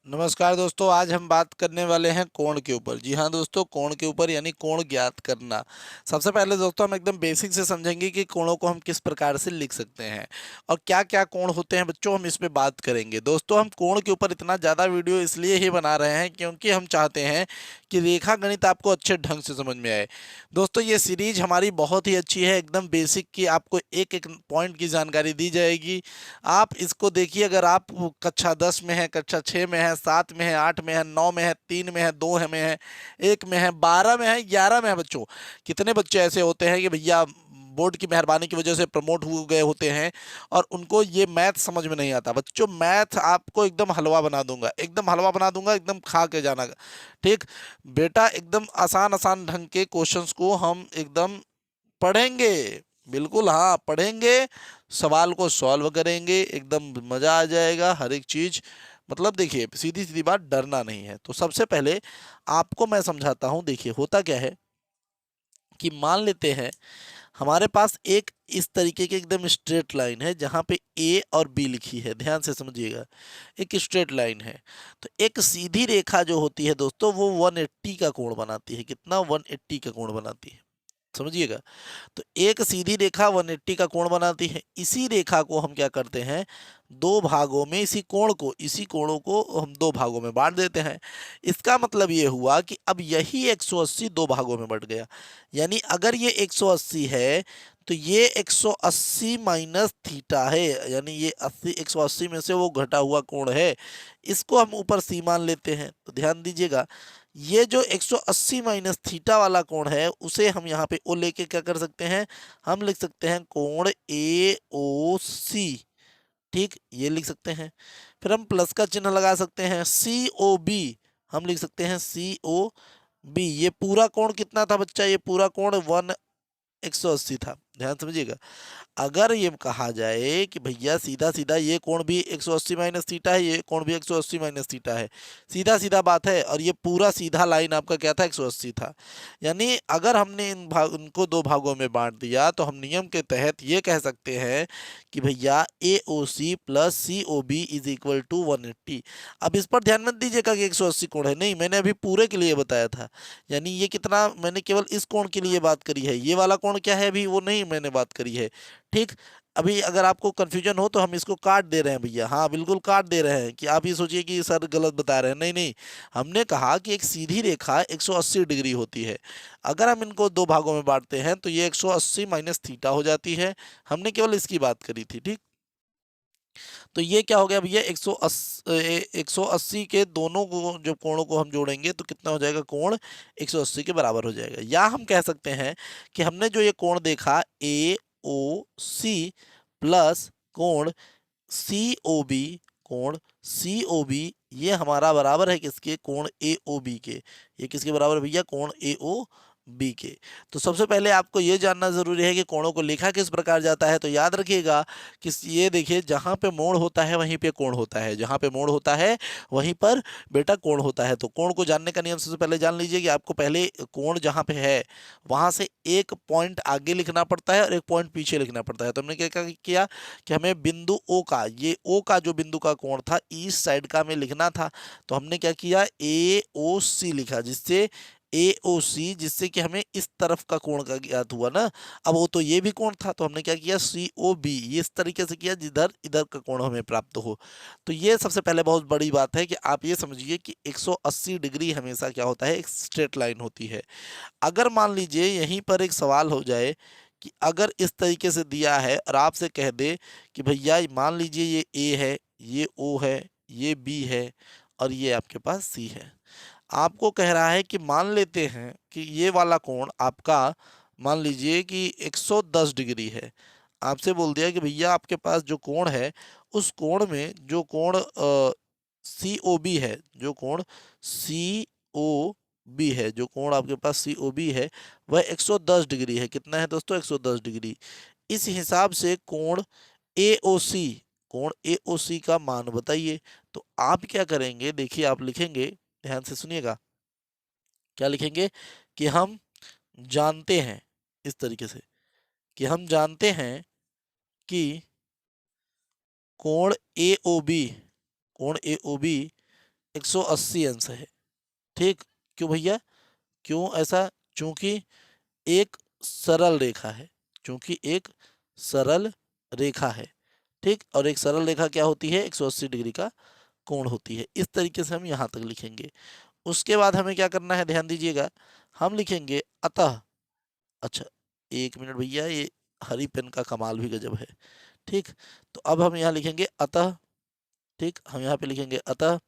नमस्कार दोस्तों, आज हम बात करने वाले हैं कोण के ऊपर। जी हाँ दोस्तों, कोण के ऊपर यानी कोण ज्ञात करना। सबसे पहले दोस्तों हम एकदम बेसिक से समझेंगे कि कोणों को हम किस प्रकार से लिख सकते हैं और क्या क्या कोण होते हैं बच्चों, हम इसमें बात करेंगे। दोस्तों हम कोण के ऊपर इतना ज़्यादा वीडियो इसलिए ही बना रहे हैं क्योंकि हम चाहते हैं कि रेखा गणित आपको अच्छे ढंग से समझ में आए। दोस्तों ये सीरीज हमारी बहुत ही अच्छी है, एकदम बेसिक की आपको एक एक पॉइंट की जानकारी दी जाएगी। आप इसको देखिए, अगर आप कक्षा 10 में है, कक्षा 6 में है, 7 में है, 8 में है, 9 में है, 3 में है, 2 है में है, 1 में है, 12 में है, 11 में है बच्चों। कितने बच्चे ऐसे होते हैं कि भैया बोर्ड की मेहरबानी की वजह से प्रमोट हो गए होते हैं और उनको ये मैथ समझ में नहीं आता। बच्चों मैथ आपको एकदम हलवा बना दूंगा, एकदम हलवा बना दूंगा, एकदम खा के जाना। ठीक बेटा, एकदम आसान आसान ढंग के क्वेश्चंस को हम एकदम पढ़ेंगे। बिल्कुल हाँ, पढ़ेंगे, सवाल को सॉल्व करेंगे, एकदम मजा आ जाएगा हर एक चीज। मतलब देखिए, सीधी सीधी बात, डरना नहीं है। तो सबसे पहले आपको मैं समझाता हूं। देखिए होता क्या है कि मान लेते हैं हमारे पास एक इस तरीके की एकदम स्ट्रेट लाइन है जहां पे ए और बी लिखी है। ध्यान से समझिएगा, एक स्ट्रेट लाइन है। तो एक सीधी रेखा जो होती है दोस्तों, वो 180 का कोण बनाती है। कितना? 180 का कोण बनाती है, समझिएगा। तो एक सीधी रेखा 180 का कोण बनाती है। इसी रेखा को हम क्या करते हैं, दो भागों में, इसी कोणों को हम दो भागों में बांट देते हैं। इसका मतलब ये हुआ कि अब यही 180 दो भागों में बट गया। यानी अगर ये 180 है तो ये 180 माइनस थीटा है। यानी ये 80, 180 में से वो घटा हुआ कोण है। इसको हम ऊपर सी मान लेते हैं। तो ध्यान दीजिएगा, ये जो 180 माइनस थीटा वाला कोण है उसे हम यहाँ पे ओ लेके क्या कर सकते हैं, हम लिख सकते हैं कोण ए ओ सी। ठीक, ये लिख सकते हैं। फिर हम प्लस का चिन्ह लगा सकते हैं। सी ओ बी, हम लिख सकते हैं सी ओ बी। ये पूरा कोण कितना था बच्चा? ये पूरा कोण 180 था। ध्यान समझिएगा। अगर ये कहा जाए कि भैया सीधा सीधा ये कोण भी 180 माइनस थीटा है, ये कोण भी 180 माइनस थीटा है, सीधा सीधा बात है। और ये पूरा सीधा लाइन आपका क्या था? 180 था। यानी अगर हमने इनको दो भागों में बांट दिया तो हम नियम के तहत ये कह सकते हैं कि भैया A O C plus C O B is equal to 180। अब इस पर ध्यान मत दीजिएगा कि 180 कोण है, नहीं, मैंने अभी पूरे के लिए बताया था। यानी ये कितना, मैंने केवल इस कोण के लिए बात करी है। ये वाला कोण क्या है अभी, वो नहीं मैंने बात करी है। ठीक, अभी अगर आपको कंफ्यूजन हो तो हम इसको काट दे रहे हैं भैया। हाँ बिल्कुल काट दे रहे हैं, कि आप ये सोचिए कि सर गलत बता रहे हैं। नहीं नहीं, हमने कहा कि एक सीधी रेखा 180 डिग्री होती है। अगर हम इनको दो भागों में बांटते हैं तो ये 180 माइनस थीटा हो जाती है। हमने केवल इसकी बात करी थी। ठीक, तो ये क्या हो गया भैया, 180 के दोनों को, जो कोणों को हम जोड़ेंगे तो कितना हो जाएगा, कोण 180 के बराबर हो जाएगा। या हम कह सकते हैं कि हमने जो ये कोण देखा ए ओ सी प्लस कोण सी ओ बी, कोण सी ओ बी, ये हमारा बराबर है किसके? कोण ए ओ बी के। ये किसके बराबर है भैया? कोण ए ओ बी के। तो सबसे पहले आपको ये जानना जरूरी है कि कोणों को लिखा किस प्रकार जाता है। तो याद रखिएगा कि ये देखिए, जहां पे मोड़ होता है वहीं पे कोण होता है, जहां पे मोड़ होता है वहीं पर बेटा कोण होता है। तो कोण को जानने का नियम सबसे पहले जान लीजिए कि आपको पहले कोण जहां पे है वहां से एक पॉइंट आगे लिखना पड़ता है और एक पॉइंट पीछे लिखना पड़ता है। तो हमने क्या क्या किया कि हमें बिंदु ओ का, ये ओ का जो बिंदु का कोण था ईस्ट साइड का हमें लिखना था। तो हमने क्या किया, ए ओ सी लिखा, जिससे ए ओ सी, जिससे कि हमें इस तरफ का कोण का ज्ञात हुआ ना। अब वो तो ये भी कोण था, तो हमने क्या किया, सी ओ बी, ये इस तरीके से किया जिधर इधर का कोण हमें प्राप्त हो। तो ये सबसे पहले बहुत बड़ी बात है कि आप ये समझिए कि 180 डिग्री हमेशा क्या होता है, एक स्ट्रेट लाइन होती है। अगर मान लीजिए यहीं पर एक सवाल हो जाए कि अगर इस तरीके से दिया है और आपसे कह दे कि भैया मान लीजिए ये ए है, ये ओ है, ये बी है और ये आपके पास सी है। आपको कह रहा है कि मान लेते हैं कि ये वाला कोण आपका, मान लीजिए कि 110 डिग्री है। आपसे बोल दिया कि भैया आपके पास जो कोण है, उस कोण में जो कोण सी ओ बी है, जो कोण सी ओ बी है, जो कोण आपके पास सी ओ बी है, वह 110 डिग्री है। कितना है दोस्तों? 110 डिग्री। इस हिसाब से कोण ए ओ सी, कोण ए ओ सी का मान बताइए। तो आप क्या करेंगे, देखिए आप लिखेंगे, ध्यान से सुनिएगा। क्या लिखेंगे कि हम जानते हैं, इस तरीके से कि हम जानते हैं कि कोण ए ओ बी, कोण ए ओ बी 180 अंश है। ठीक, क्यों भैया, क्यों ऐसा? चूंकि एक सरल रेखा है, चूंकि एक सरल रेखा है। ठीक, और एक सरल रेखा क्या होती है? 180 डिग्री का कोण होती है। इस तरीके से हम यहाँ तक लिखेंगे। उसके बाद हमें क्या करना है, ध्यान दीजिएगा, हम लिखेंगे अतः। अच्छा, एक मिनट भैया, ये हरी पेन का कमाल भी गजब है। ठीक, तो अब हम यहाँ लिखेंगे अतः। ठीक, हम यहाँ पे लिखेंगे अतः।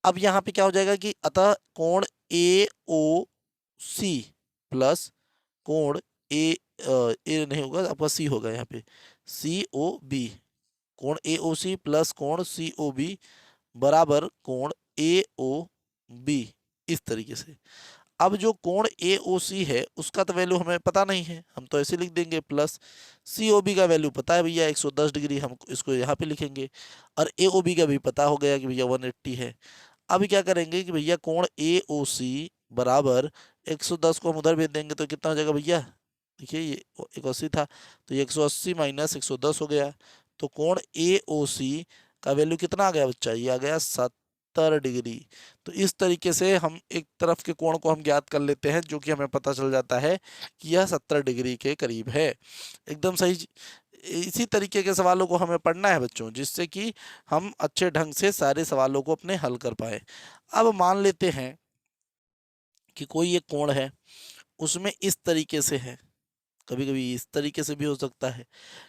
अब यहाँ पे क्या हो जाएगा कि अतः कोण ए ओ सी प्लस कोण ए नहीं होगा, आपका सी होगा यहाँ पे, सी ओ बी, कोण ए ओ सी प्लस कोण सी ओ बी बराबर कोण ए ओ बी। इस तरीके से अब जो कोण ए ओ सी है उसका तो वैल्यू हमें पता नहीं है, हम तो ऐसे लिख देंगे, प्लस सी ओ बी का वैल्यू पता है भैया 110 डिग्री, हम इसको यहाँ पे लिखेंगे। और ए ओ बी का भी पता हो गया कि भैया 180 है। अब क्या करेंगे कि भैया कोण ए ओ सी बराबर 110 को हम उधर भेज देंगे तो कितना हो जाएगा भैया? देखिए ये 180 था, तो ये 180 माइनस 110 हो गया। तो कोण ए ओ सी का वैल्यू कितना आ गया बच्चा? ये आ गया 70 डिग्री। तो इस तरीके से हम एक तरफ के कोण को हम ज्ञात कर लेते हैं, जो कि हमें पता चल जाता है कि यह 70 डिग्री के करीब है। एकदम सही। इसी तरीके के सवालों को हमें पढ़ना है बच्चों, जिससे कि हम अच्छे ढंग से सारे सवालों को अपने हल कर पाए। अब मान लेते हैं कि कोई एक कोण है, उसमें इस तरीके से है, कभी कभी इस तरीके से भी हो सकता है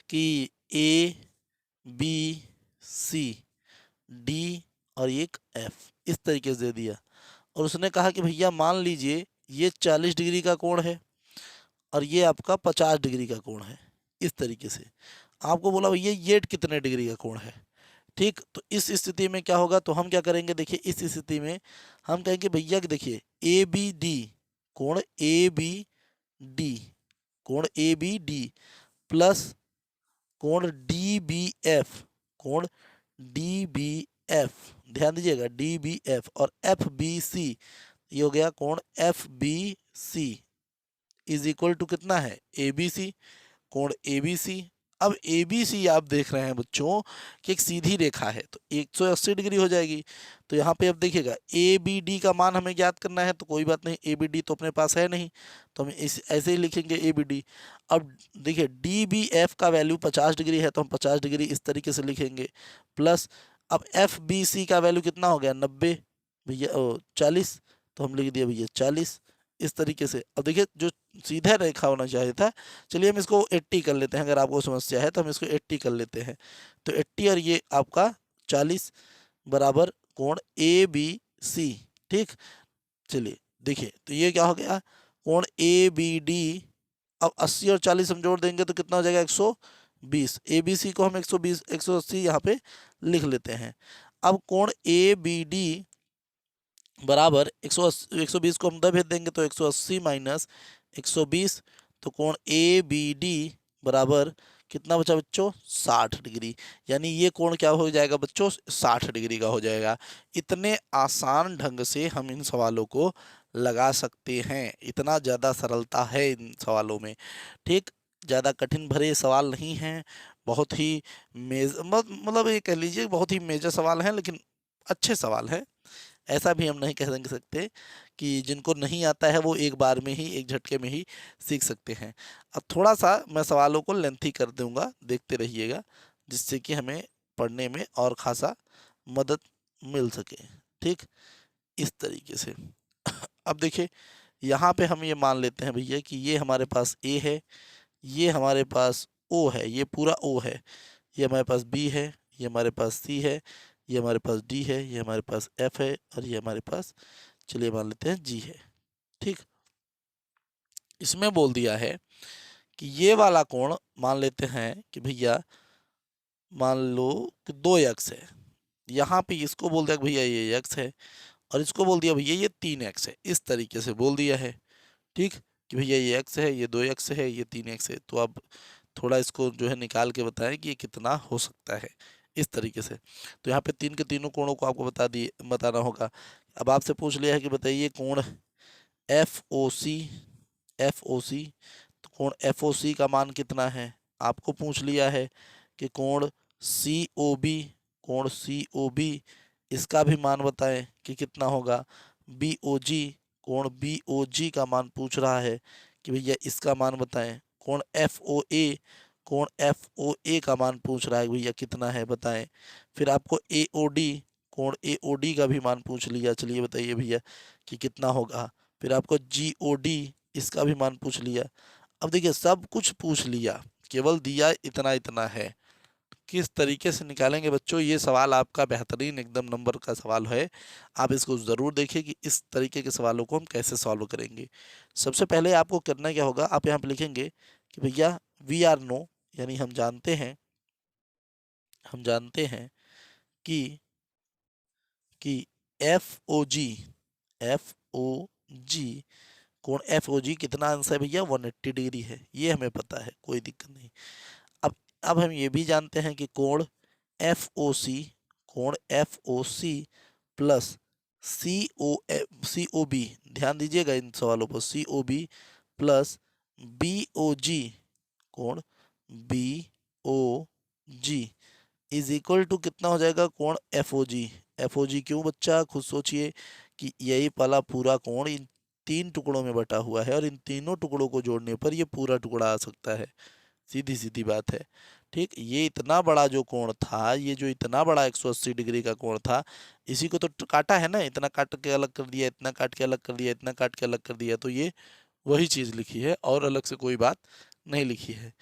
कि ए बी सी डी और एक एफ, इस तरीके से दे दिया। और उसने कहा कि भैया मान लीजिए ये 40 डिग्री का कोण है और ये आपका 50 डिग्री का कोण है। इस तरीके से आपको बोला भैया ये कितने डिग्री का कोण है। ठीक, तो इस स्थिति में क्या होगा, तो हम क्या करेंगे, देखिए इस स्थिति में हम कहेंगे भैया कि देखिए ए बी डी, कोण ए बी डी, कोण ए बी डी प्लस कोण डी बी एफ, कोण डी बी एफ, ध्यान दीजिएगा डी बी एफ, और एफ बी सी, ये हो गया कोण F B C is equal to कितना है? ए बी सी, कोण ए बी सी। अब ए बी सी आप देख रहे हैं बच्चों कि एक सीधी रेखा है, तो 180 डिग्री हो जाएगी। तो यहाँ पे अब देखिएगा ए बी डी का मान हमें ज्ञात करना है, तो कोई बात नहीं, ए बी डी तो अपने पास है नहीं, तो हम इस ऐसे ही लिखेंगे ए बी डी। अब देखिए डी बी एफ का वैल्यू 50 डिग्री है, तो हम 50 डिग्री इस तरीके से लिखेंगे, प्लस अब एफ बी सी का वैल्यू कितना हो गया? 90 भैया, 40, तो हम लिख दिया भैया 40। इस तरीके से अब देखिए जो सीधा रेखा होना चाहिए था, चलिए हम इसको 80 कर लेते हैं, अगर आपको समस्या है तो हम इसको 80 कर लेते हैं। तो 80 और ये आपका 40 बराबर कोण ए बी सी। ठीक, चलिए देखिए तो ये क्या हो गया, कोण ए बी डी। अब 80 और 40 हम जोड़ देंगे तो कितना हो जाएगा? 120। ए बी सी को हम 120 180 यहाँ पे लिख लेते हैं। अब कोण ए बी डी बराबर 120 को हम उधर भेज देंगे तो 180 माइनस 120, तो कोण ए बी डी बराबर कितना बचा बच्चों? 60 डिग्री। यानी ये कोण क्या हो जाएगा बच्चों? 60 डिग्री का हो जाएगा। इतने आसान ढंग से हम इन सवालों को लगा सकते हैं, इतना ज़्यादा सरलता है इन सवालों में। ठीक, ज़्यादा कठिन भरे सवाल नहीं हैं, बहुत ही मतलब ये कह लीजिए बहुत ही मेजर सवाल हैं, लेकिन अच्छे सवाल हैं। ऐसा भी हम नहीं कह सकते कि जिनको नहीं आता है वो एक बार में ही, एक झटके में ही सीख सकते हैं। अब थोड़ा सा मैं सवालों को लेंथी कर दूंगा, देखते रहिएगा, जिससे कि हमें पढ़ने में और खासा मदद मिल सके। ठीक, इस तरीके से अब देखिए यहाँ पे हम ये मान लेते हैं भैया कि ये हमारे पास ए है, ये हमारे पास ओ है, ये पूरा ओ है, ये हमारे पास बी है, ये हमारे पास सी है, ये हमारे पास डी है, ये हमारे पास एफ है, और ये हमारे पास चलिए मान लेते हैं जी है। ठीक, इसमें बोल दिया है कि ये वाला कोण मान लेते हैं कि भैया मान लो कि 2x है, यहाँ पे इसको बोल दिया कि भैया ये x है, और इसको बोल दिया भैया ये 3x है, इस तरीके से बोल दिया है। ठीक, कि भैया ये x है, ये 2x है, ये 3x है, तो आप थोड़ा इसको जो है निकाल के बताएं कि ये कितना हो सकता है, इस तरीके से। तो यहाँ पे तीन के तीनों कोणों को आपको बताना होगा। अब आपसे पूछ लिया है कि बताइए कोण एफ ओ सी, एफ ओ सी, तो कोण एफ ओ सी का मान कितना है। आपको पूछ लिया है कि कोण सी ओ बी, कोण सी ओ बी इसका भी मान बताएं कि कितना होगा। बी ओ जी, कोण बी ओ जी का मान पूछ रहा है कि भैया इसका मान बताएं। कोण एफ ओ ए, कोण एफ ओ ए का मान पूछ रहा है भैया कितना है बताएं। फिर आपको ए ओ डी, कोण ए ओ डी का भी मान पूछ लिया, चलिए बताइए भैया कि कितना होगा। फिर आपको जी ओ डी, इसका भी मान पूछ लिया। अब देखिए सब कुछ पूछ लिया, केवल दिया इतना इतना है। किस तरीके से निकालेंगे बच्चों, ये सवाल आपका बेहतरीन एकदम नंबर का सवाल है। आप इसको ज़रूर देखिए कि इस तरीके के सवालों को हम कैसे सॉल्व करेंगे। सबसे पहले आपको करना क्या होगा, आप यहाँ पे लिखेंगे कि भैया वी आर नो, यानी हम जानते हैं कि एफ ओ जी, एफ ओ जी, कोण एफ ओ जी कितना आंसर है भैया 180 डिग्री है, ये हमें पता है, कोई दिक्कत नहीं। अब अब हम ये भी जानते हैं कि कोण एफ ओ सी, कोण F O C plus C O B, ध्यान दीजिएगा इन सवालों पर, C O B plus B O G, कोण B O G is equal to कितना हो जाएगा, कोण एफ ओ जी। एफ ओ जी क्यों बच्चा, खुद सोचिए कि यही वाला पूरा कोण इन तीन टुकड़ों में बटा हुआ है और इन तीनों टुकड़ों को जोड़ने पर ये पूरा टुकड़ा आ सकता है, सीधी सीधी बात है। ठीक, ये इतना बड़ा जो कोण था, ये जो इतना बड़ा 180 डिग्री का कोण था, इसी को तो काटा है ना, इतना काट के अलग कर दिया, इतना काट के अलग कर दिया, इतना काट के अलग कर दिया, तो ये वही चीज़ लिखी है और अलग से कोई बात नहीं लिखी है।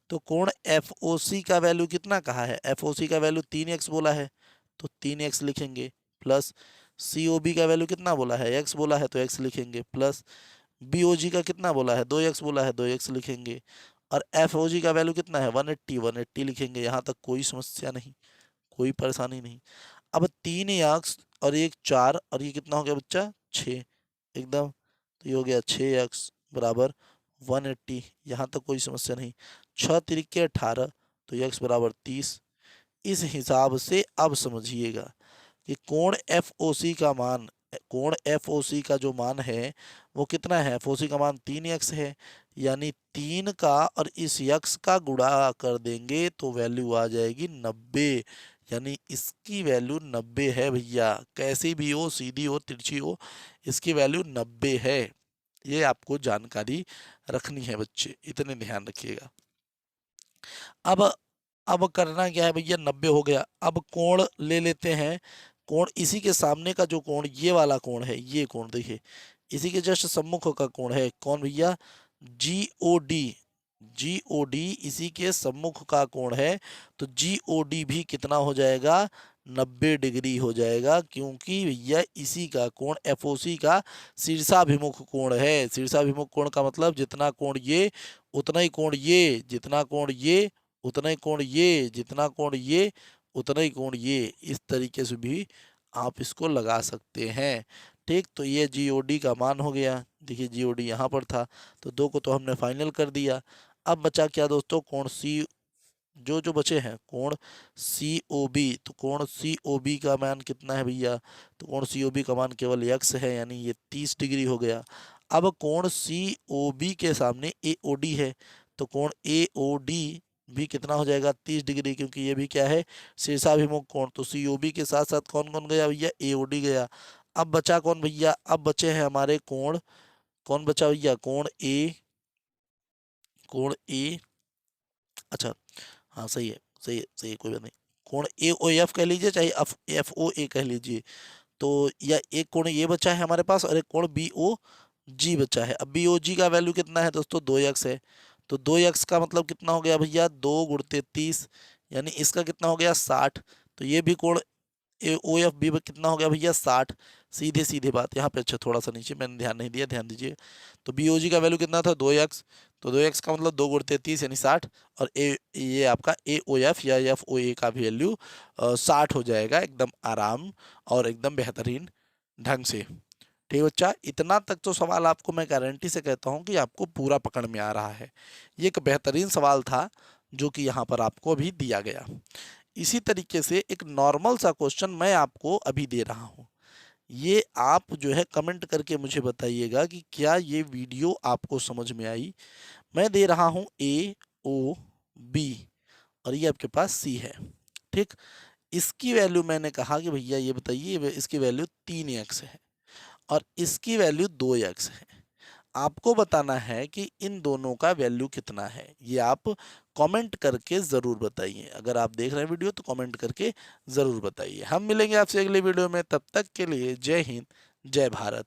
तो कोण एफ ओ सी का वैल्यू कितना कहा है, एफ ओ सी का वैल्यू 3x बोला है तो 3x लिखेंगे, प्लस सी ओ बी का वैल्यू कितना बोला है, x बोला है तो x लिखेंगे, प्लस बी ओ जी का कितना बोला है, 2x बोला है 2x लिखेंगे, और एफ ओ जी का वैल्यू कितना है 180 लिखेंगे। यहाँ तक कोई समस्या नहीं, कोई परेशानी नहीं। अब 3x और एक 4 और ये कितना हो गया बच्चा 6 एकदम, तो ये हो गया 6x बराबर 180, यहाँ तक कोई समस्या नहीं। 6 तिरिके 18, तो x बराबर 30। इस हिसाब से अब समझिएगा कि कोण एफ ओ सी का मान, कोण एफ ओ सी का जो मान है वो कितना है, एफ ओ सी का मान 3x है, यानी 3 का और इस यक्स का गुणा कर देंगे तो वैल्यू आ जाएगी 90, यानी इसकी वैल्यू 90 है भैया, कैसी भी हो, सीधी हो तिरछी हो, इसकी वैल्यू 90 है। ये आपको जानकारी रखनी है बच्चे, इतने ध्यान रखिएगा। अब अब करना क्या है भैया, 90 हो गया, अब कोण ले लेते हैं। कोण इसी के सामने का जो कोण, ये वाला कोण है, ये कोण देखिए, इसी के जस्ट सम्मुख का कोण है, कौन भैया, जी ओ डी, जी ओ डी इसी के सम्मुख का कोण है, तो जी ओ डी भी कितना हो जाएगा 90 डिग्री हो जाएगा, क्योंकि भैया इसी का कोण एफ ओ सी का शीर्षाभिमुख कोण है। शीर्षाभिमुख कोण का मतलब जितना कोण ये उतना ही कोण ये, जितना कोण ये उतना ही कोण ये, जितना कोण ये उतना ही कोण ये, इस तरीके से भी आप इसको लगा सकते हैं। ठीक, तो ये जी ओ डी का मान हो गया, देखिए जी ओ डी यहाँ पर था, तो दो को तो हमने फाइनल कर दिया। अब बचा क्या दोस्तों, कोण सी, जो जो बचे हैं कोण सी ओ बी, तो कोण सी ओ बी का मान कितना है भैया, तो कोण सी ओ बी का मान केवल x है, यानी ये 30 डिग्री हो गया। अब कोण सी ओ बी के सामने ए ओ डी है, तो कोण ए ओ डी भी कितना हो जाएगा 30 डिग्री, क्योंकि ये भी क्या है शीर्षाभिमुख कोण, तो सी ओ बी के साथ साथ कौन कौन गया भैया, ए ओ डी गया। अब बचा कौन भैया, अब बचे हैं हमारे कोण, कौन बचा भैया, कोण ए, कोण ए, अच्छा हाँ सही है, सही है, सही है, कोई बात नहीं। कोण ए ओ एफ कह लीजिए, चाहे एफ एफ ओ ए कह लीजिए, तो या एक कोण ये बचा है हमारे पास और एक कोण बी ओ जी बचा है। अब बी ओ जी का वैल्यू कितना है दोस्तों, 2x है, तो 2x का मतलब कितना हो गया भैया 2 × 30, यानी इसका कितना हो गया 60, तो ये भी कोण ए ओ एफ बी कितना हो गया भैया 60, सीधे सीधे बात यहाँ पे। अच्छा थोड़ा सा नीचे मैंने ध्यान नहीं दिया, ध्यान दीजिए। तो बी ओ जी का वैल्यू कितना था 2x, तो 2x का मतलब 2 × 30 यानी 60, और ए ये आपका ए ओ एफ या एफ ओ ए का वैल्यू 60 हो जाएगा, एकदम आराम और एकदम बेहतरीन ढंग से। ठीक बच्चा, इतना तक तो सवाल आपको मैं गारंटी से कहता हूँ कि आपको पूरा पकड़ में आ रहा है। ये एक बेहतरीन सवाल था जो कि यहाँ पर आपको अभी दिया गया। इसी तरीके से एक नॉर्मल सा क्वेश्चन मैं आपको अभी दे रहा हूँ, ये आप जो है कमेंट करके मुझे बताइएगा कि क्या ये वीडियो आपको समझ में आई। मैं दे रहा हूँ ए ओ बी और ये आपके पास सी है। ठीक, इसकी वैल्यू मैंने कहा कि भैया ये बताइए इसकी वैल्यू 3x है और इसकी वैल्यू 2x है। आपको बताना है कि इन दोनों का वैल्यू कितना है। ये आप कमेंट करके ज़रूर बताइए। अगर आप देख रहे हैं वीडियो तो कमेंट करके ज़रूर बताइए। हम मिलेंगे आपसे अगले वीडियो में, तब तक के लिए जय हिंद, जय भारत।